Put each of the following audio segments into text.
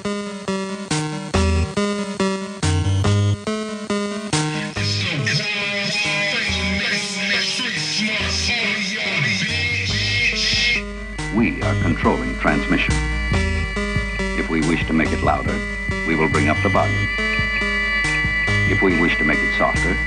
We are controlling transmission. If we wish to make it louder, we will bring up the volume. If we wish to make it softer,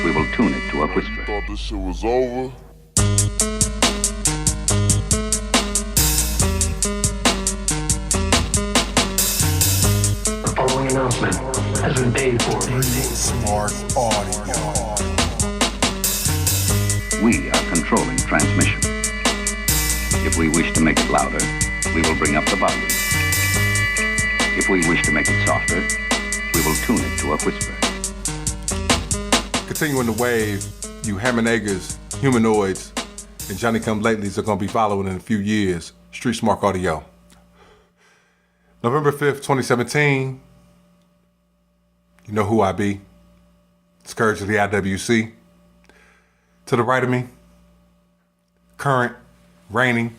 we will tune it to a whisper. Thought this shit was over. The following announcement has been paid for. Smart audio. We are controlling transmission. If we wish to make it louder, we will bring up the volume. If we wish to make it softer, we will tune it to a whisper. Continuing the wave, you Hammerneggers, humanoids, and Johnny-come-latelys are going to be following in a few years. StreetSmark Audio. November 5th, 2017. You know who I be. Scourge of the IWC. To the right of me, current, reigning,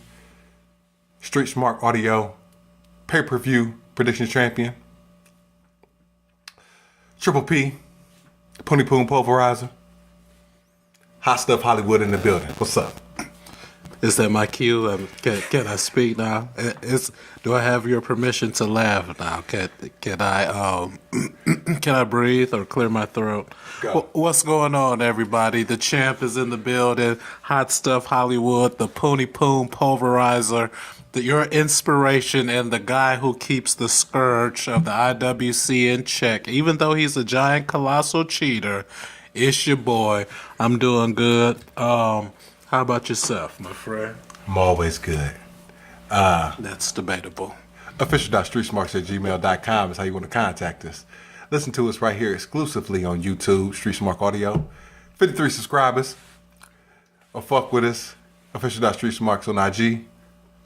StreetSmark Audio, pay-per-view prediction champion. Triple P, Pony Poon Pulverizer. Hot Stuff Hollywood in the building. What's up? Is that my cue? Can I speak now? Do I have your permission to laugh now? Can I breathe or clear my throat? What's going on, everybody? The champ is in the building. Hot Stuff Hollywood, the Pony Poon Pulverizer, your inspiration, and the guy who keeps the scourge of the IWC in check. Even though he's a giant, colossal cheater, it's your boy. I'm doing good. How about yourself, my friend? I'm always good. That's debatable. Official.StreetSmarks@gmail.com is how you want to contact us. Listen to us right here exclusively on YouTube, StreetSmark Audio. 53 subscribers. Or fuck with us. Official.StreetSmarks on IG.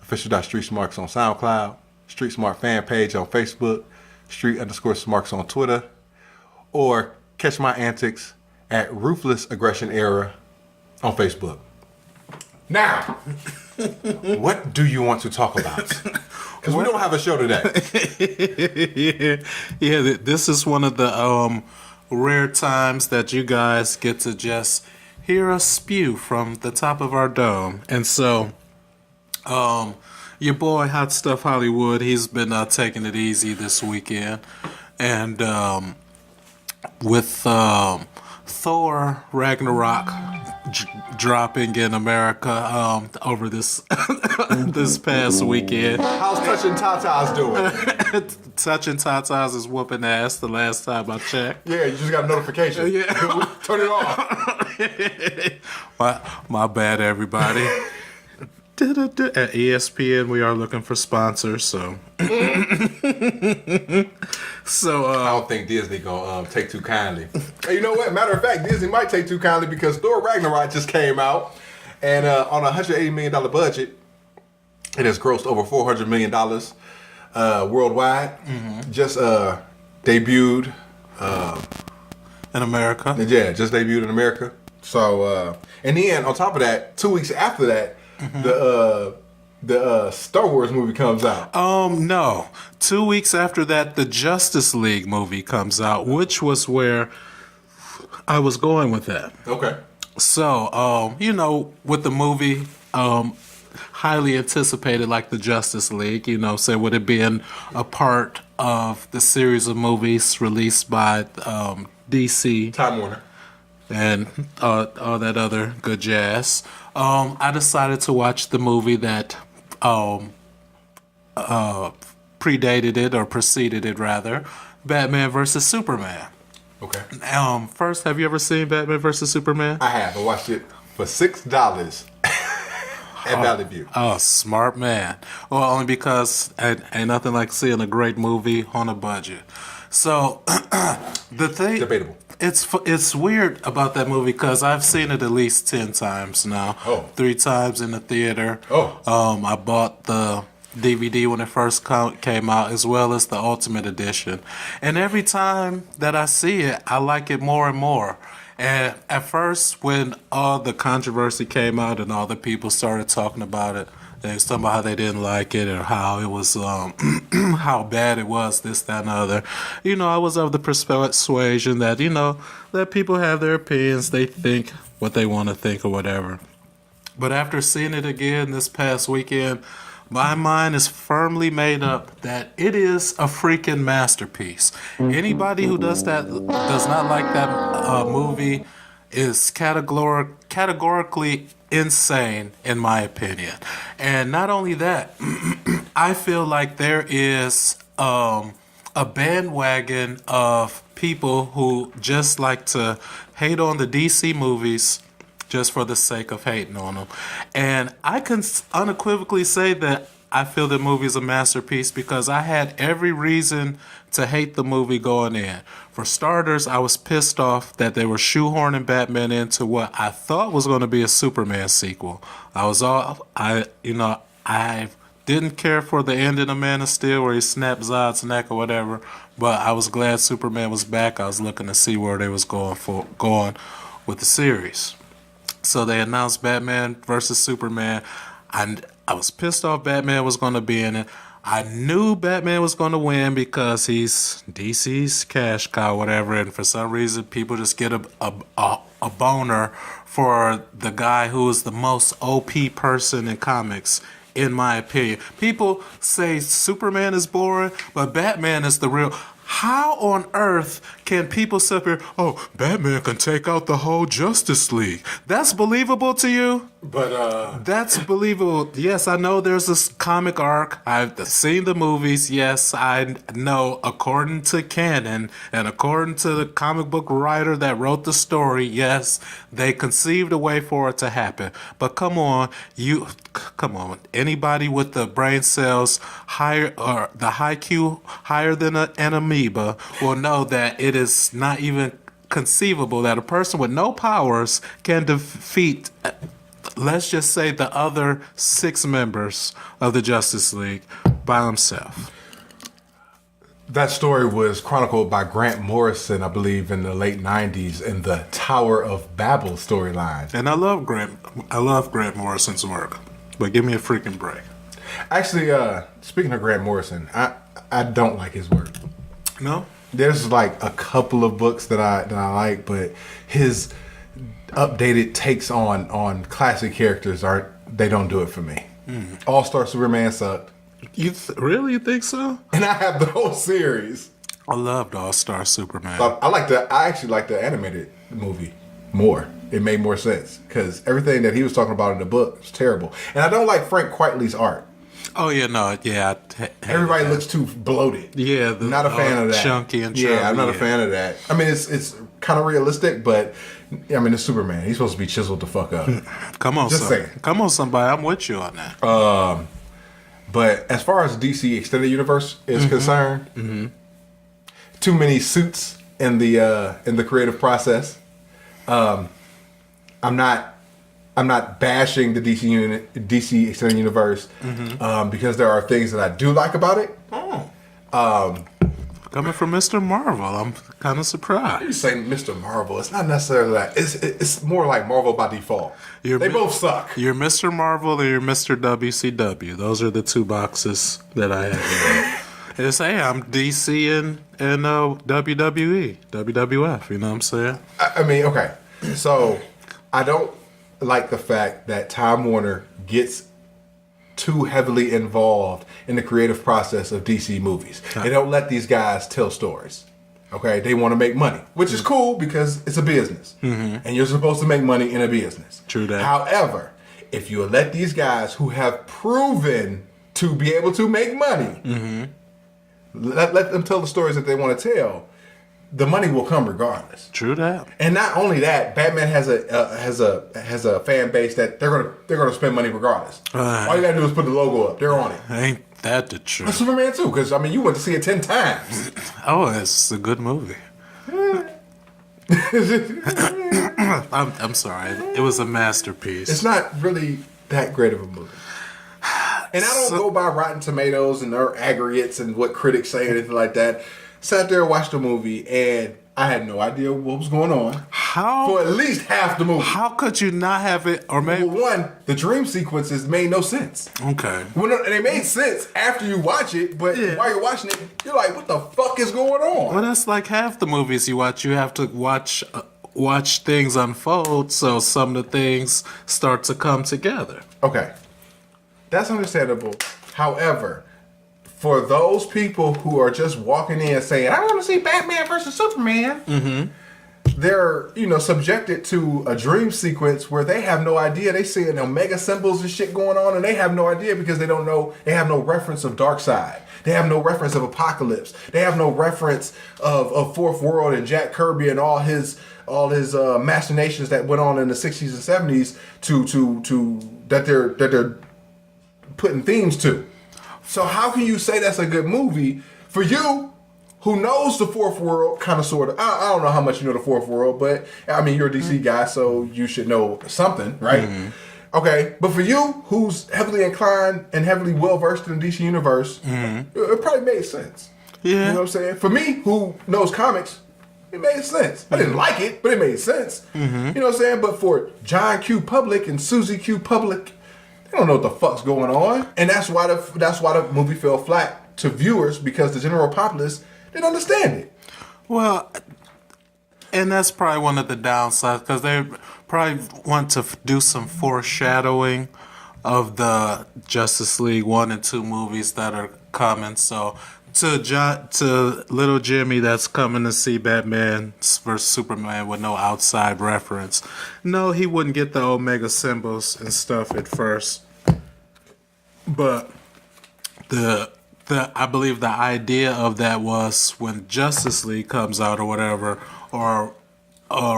Official.StreetSmarks on SoundCloud. StreetSmark Fanpage on Facebook. Street_Smarks on Twitter. Or catch my antics at Ruthless Aggression Era on Facebook. Now, what do you want to talk about? Because we don't have a show today. yeah. This is one of the rare times that you guys get to just hear us spew from the top of our dome. And so, your boy Hot Stuff Hollywood, he's been taking it easy this weekend, and with Thor Ragnarok dropping in America over this this past weekend. How's Touching Tatas doing? Touching Tatas is whooping ass the last time I checked. Yeah, you just got a notification. Yeah. Turn it off. my bad, everybody. At ESPN, we are looking for sponsors, so. So I don't think Disney gonna take too kindly. Hey, you know what? Matter of fact, Disney might take too kindly because Thor Ragnarok just came out, and on a $180 million budget, it has grossed over $400 million worldwide. Mm-hmm. Just debuted in America. Yeah, just debuted in America. So, and then on top of that, 2 weeks after that, mm-hmm. the Star Wars movie comes out. No. 2 weeks after that, the Justice League movie comes out, which was where I was going with that. Okay. So, with the movie, highly anticipated like the Justice League, say with it being a part of the series of movies released by DC. Time Warner. And all that other good jazz. I decided to watch the movie that predated it, or preceded it rather, Batman vs. Superman. Okay. First, have you ever seen Batman vs. Superman? I have. I watched it for $6 at Valley View. Oh, smart man. Well, only because ain't nothing like seeing a great movie on a budget. So, the thing... Debatable. It's weird about that movie because I've seen it at least 10 times now. Oh. 3 times in the theater. Oh. I bought the DVD when it first came out, as well as the Ultimate Edition. And every time that I see it, I like it more and more. And at first, when all the controversy came out and all the people started talking about it, They was talking about how they didn't like it or how it was, how bad it was, this, that, and the other. I was of the persuasion that, let people have their opinions. They think what they want to think or whatever. But after seeing it again this past weekend, my mind is firmly made up that it is a freaking masterpiece. Anybody who does not like that movie is categorically insane, in my opinion. And not only that, I feel like there is a bandwagon of people who just like to hate on the DC movies just for the sake of hating on them. And I can unequivocally say that I feel the movie is a masterpiece because I had every reason to hate the movie going in. For starters, I was pissed off that they were shoehorning Batman into what I thought was going to be a Superman sequel. I didn't care for the ending of Man of Steel where he snapped Zod's neck or whatever, but I was glad Superman was back. I was looking to see where they was going with the series. So they announced Batman versus Superman. I was pissed off Batman was going to be in it. I knew Batman was going to win because he's DC's cash cow, whatever. And for some reason, people just get a boner for the guy who is the most OP person in comics, in my opinion. People say Superman is boring, but Batman is the real... How on earth can people sit here, oh, Batman can take out the whole Justice League? That's believable to you? But That's believable. Yes, I know there's this comic arc. I've seen the movies. Yes, I know according to canon and according to the comic book writer that wrote the story, yes, they conceived a way for it to happen. But come on, anybody with the brain cells higher or the IQ higher than an amoeba will know that it is not even conceivable that a person with no powers can defeat, let's just say, the other 6 members of the Justice League by himself. that story was chronicled by Grant Morrison, I believe, in the late 90s in the Tower of Babel storyline. And I love Grant Morrison's work, but give me a freaking break. Actually, speaking of Grant Morrison, I don't like his work. No? There's like a couple of books that I like, but his updated takes on classic characters they don't do it for me. All-Star Superman sucked. Really? You think so? And I have the whole series. I loved All-Star Superman. I actually like the animated movie more. It made more sense because everything that he was talking about in the book was terrible. And I don't like Frank Quitely's art. Oh, yeah, no, yeah. Everybody looks too bloated. Yeah. Not a fan of that. Chunky and chubby. Yeah, I'm not a fan of that. I mean, it's kind of realistic, but I mean, it's Superman. He's supposed to be chiseled the fuck up. Come on, Just saying. Come on, somebody. I'm with you on that. But as far as DC Extended Universe is concerned, too many suits in the creative process. I'm not bashing the DC Extended Universe because there are things that I do like about it. Coming from Mr. Marvel, I'm kind of surprised. You say Mr. Marvel. It's not necessarily that. It's more like Marvel by default. They both suck. You're Mr. Marvel and you're Mr. WCW. Those are the two boxes that I have here. It's, hey, I'm DC and WWE, WWF. You know what I'm saying? I mean, okay. So I don't like the fact that Time Warner gets too heavily involved in the creative process of DC movies. They don't let these guys tell stories. Okay, they want to make money, which is cool because it's a business, and you're supposed to make money in a business. True that. However, if you let these guys who have proven to be able to make money, let them tell the stories that they want to tell, the money will come regardless. True that. And not only that, Batman has a fan base that they're gonna spend money regardless. All you gotta do is put the logo up. They're on it. Ain't that the truth? Superman too, because I mean you went to see it 10 times. Oh, it's a good movie. I'm sorry. It was a masterpiece. It's not really that great of a movie. And I don't go by Rotten Tomatoes and their aggregates and what critics say or anything like that. Sat there and watched the movie, and I had no idea what was going on How? for at least half the movie. How could you not have it? Or maybe Well, one, the dream sequences made no sense. okay. Well, no, and they made sense after you watch it, but Yeah. while you're watching it, you're like, what the fuck is going on? Well, that's like half the movies you watch. You have to watch things unfold, so some of the things start to come together. Okay. That's understandable. However, for those people who are just walking in saying, I want to see Batman versus Superman, they're, subjected to a dream sequence where they have no idea. They seeing omega symbols and shit going on, and they have no idea because they don't know. They have no reference of Darkseid. They have no reference of Apocalypse. They have no reference of Fourth World and Jack Kirby and all his machinations that went on in the 60s and 70s to that they're putting themes to. So how can you say that's a good movie for you, who knows the Fourth World, kind of, sort of? I don't know how much you know the Fourth World, but I mean, you're a DC guy, so you should know something, right? Okay, but for you, who's heavily inclined and heavily well-versed in the DC universe, it probably made sense. Yeah. You know what I'm saying? For me, who knows comics, it made sense. I didn't like it, but it made sense. You know what I'm saying? But for John Q. Public and Susie Q. Public, they don't know what the fuck's going on, and that's why the movie fell flat to viewers, because the general populace didn't understand it. Well, and that's probably one of the downsides, because they probably want to do some foreshadowing of the Justice League 1 and 2 movies that are coming. So to little Jimmy that's coming to see Batman vs Superman with no outside reference, no, he wouldn't get the Omega symbols and stuff at first. But I believe the idea of that was when Justice League comes out or whatever, or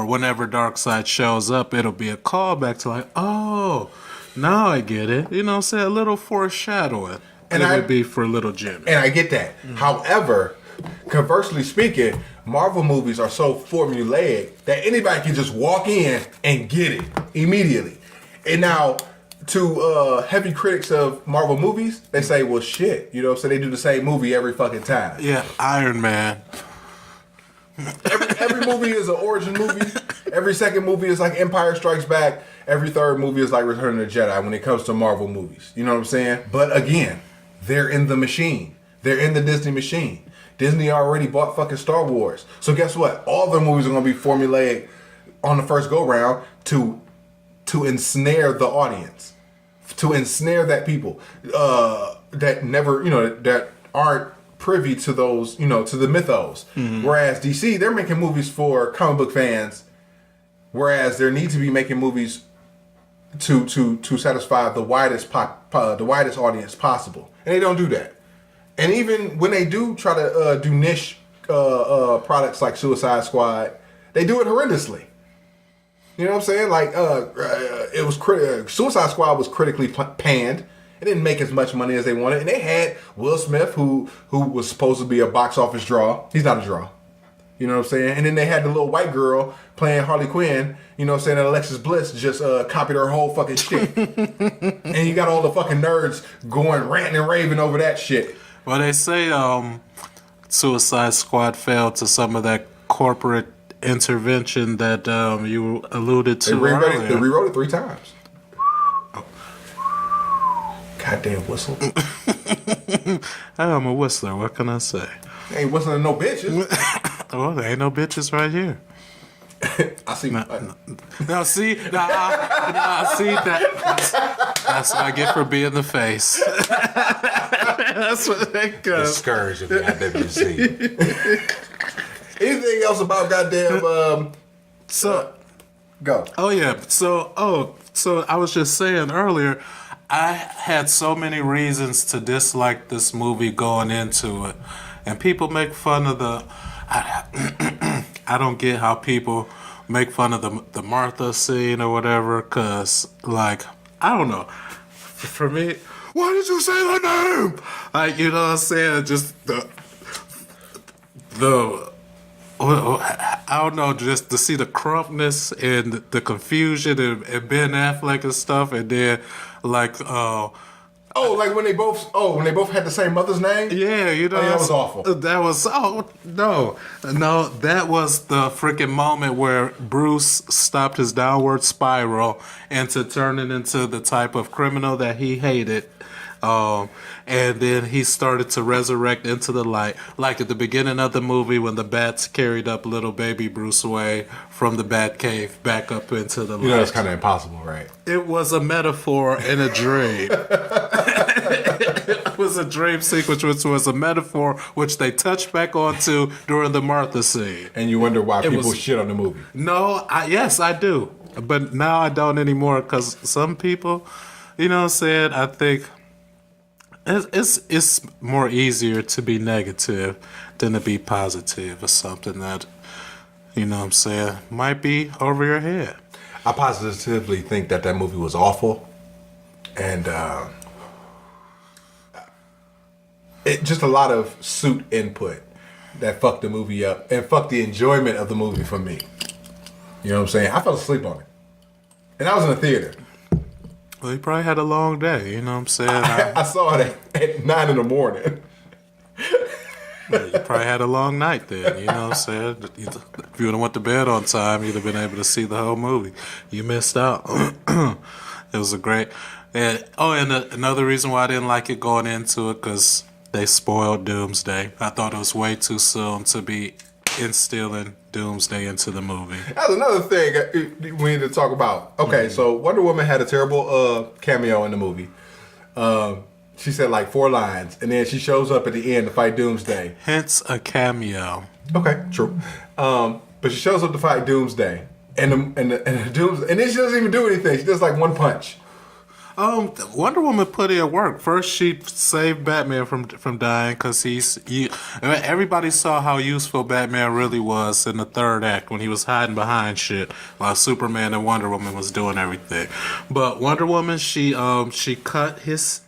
whenever Darkseid shows up, it'll be a callback to like, oh, now I get it. You know what I'm saying? A little foreshadowing. And it would be for little Jimmy. And I get that. However, conversely speaking, Marvel movies are so formulaic that anybody can just walk in and get it immediately. And now, to heavy critics of Marvel movies, they say, well, shit. You know what I'm saying? They do the same movie every fucking time. Yeah, Iron Man. Every movie is an origin movie. Every second movie is like Empire Strikes Back. Every third movie is like Return of the Jedi when it comes to Marvel movies. You know what I'm saying? But again, they're in the machine. They're in the Disney machine. Disney already bought fucking Star Wars. So guess what? All their movies are going to be formulaic on the first go-round to ensnare the audience. To ensnare that people that never, that aren't privy to those, to the mythos. Whereas DC, they're making movies for comic book fans, whereas there need to be making movies to satisfy the widest audience possible, and they don't do that. And even when they do try to do niche products like Suicide Squad, they do it horrendously. You know what I'm saying? Like it was Suicide Squad was critically panned. It didn't make as much money as they wanted, and they had Will Smith, who was supposed to be a box office draw. He's not a draw. You know what I'm saying? And then they had the little white girl playing Harley Quinn. You know what I'm saying? And Alexis Bliss just copied her whole fucking shit. And you got all the fucking nerds going ranting and raving over that shit. Well, they say Suicide Squad failed to some of that corporate intervention that you alluded to earlier. They rewrote it 3 times. Goddamn whistle. I'm a whistler. What can I say? Ain't whistling no bitches. Oh, there ain't no bitches right here. I see. Now see that. That's what I get for being the face. That's what that The goes. scourge of the IWC. Anything else about goddamn? So, go. oh yeah. So I was just saying earlier, I had so many reasons to dislike this movie going into it, and people make fun of the. I don't get how people make fun of the Martha scene or whatever, cause like I don't know. For me, why did you say the name? Like, you know what I'm saying? Just the I don't know, just to see the crumpness and the confusion and Ben Affleck and stuff, and then like Oh, Oh, like when they both had the same mother's name? Yeah, you know. Oh, yeah, that was awful. That was, no, that was the freaking moment where Bruce stopped his downward spiral into turning into the type of criminal that he hated. And then he started to resurrect into the light, like at the beginning of the movie when the bats carried up little baby Bruce Wayne from the bat cave back up into the light. You know, that's kind of impossible, right? It was a metaphor and a dream. It was a dream sequence, which was a metaphor which they touched back onto during the Martha scene. And you wonder why people shit on the movie. No, yes, I do. But now I don't anymore because some people, you know what I'm saying, I think it's more easier to be negative than to be positive or something that, you know what I'm saying, might be over your head. I positively think that movie was awful. And it just a lot of suit input that fucked the movie up and fucked the enjoyment of the movie for me. You know what I'm saying? I fell asleep on it. And I was in the theater. Well, you probably had a long day, you know what I'm saying? I saw it at 9 in the morning. Yeah, you probably had a long night then, you know what I'm saying? If you would have went to bed on time, you'd have been able to see the whole movie. You missed out. It was a great... another reason why I didn't like it going into it, because they spoiled Doomsday. I thought it was way too soon to be instilling Doomsday into the movie. That's another thing we need to talk about. Okay, so Wonder Woman had a terrible cameo in the movie. She said like 4 lines, and then she shows up at the end to fight Doomsday. Hence a cameo. Okay, true. But she shows up to fight Doomsday, and then she doesn't even do anything. She does like one punch. Wonder Woman put in work. First, she saved Batman from dying because everybody saw how useful Batman really was in the third act when he was hiding behind shit while Superman and Wonder Woman was doing everything. But Wonder Woman, she cut his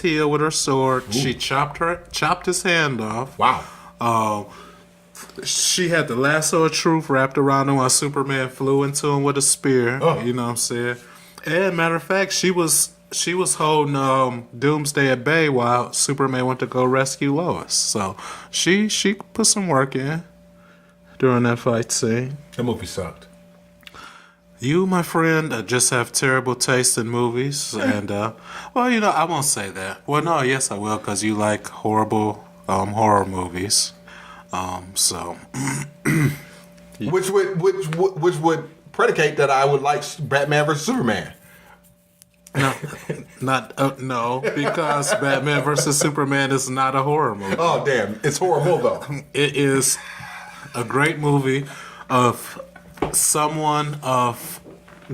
heel with her sword. Ooh. She chopped his hand off. Wow. She had the lasso of truth wrapped around him while Superman flew into him with a spear. Oh. You know what I'm saying? And matter of fact, she was holding Doomsday at bay while Superman went to go rescue Lois. So she put some work in during that fight scene. That movie sucked. You, my friend, just have terrible taste in movies, and well, you know, I won't say that. Well, no, yes, I will, because you like horrible horror movies. So which would predicate that I would like Batman vs Superman. No, because Batman vs Superman is not a horror movie. Oh damn, it's horrible though. It is a great movie of someone of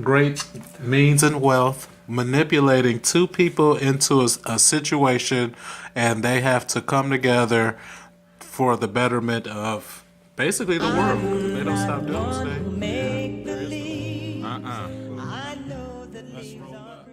great means and wealth manipulating 2 people into a situation, and they have to come together for the betterment of basically the world. They don't stop Doomsday. Make believe. I know that leaves are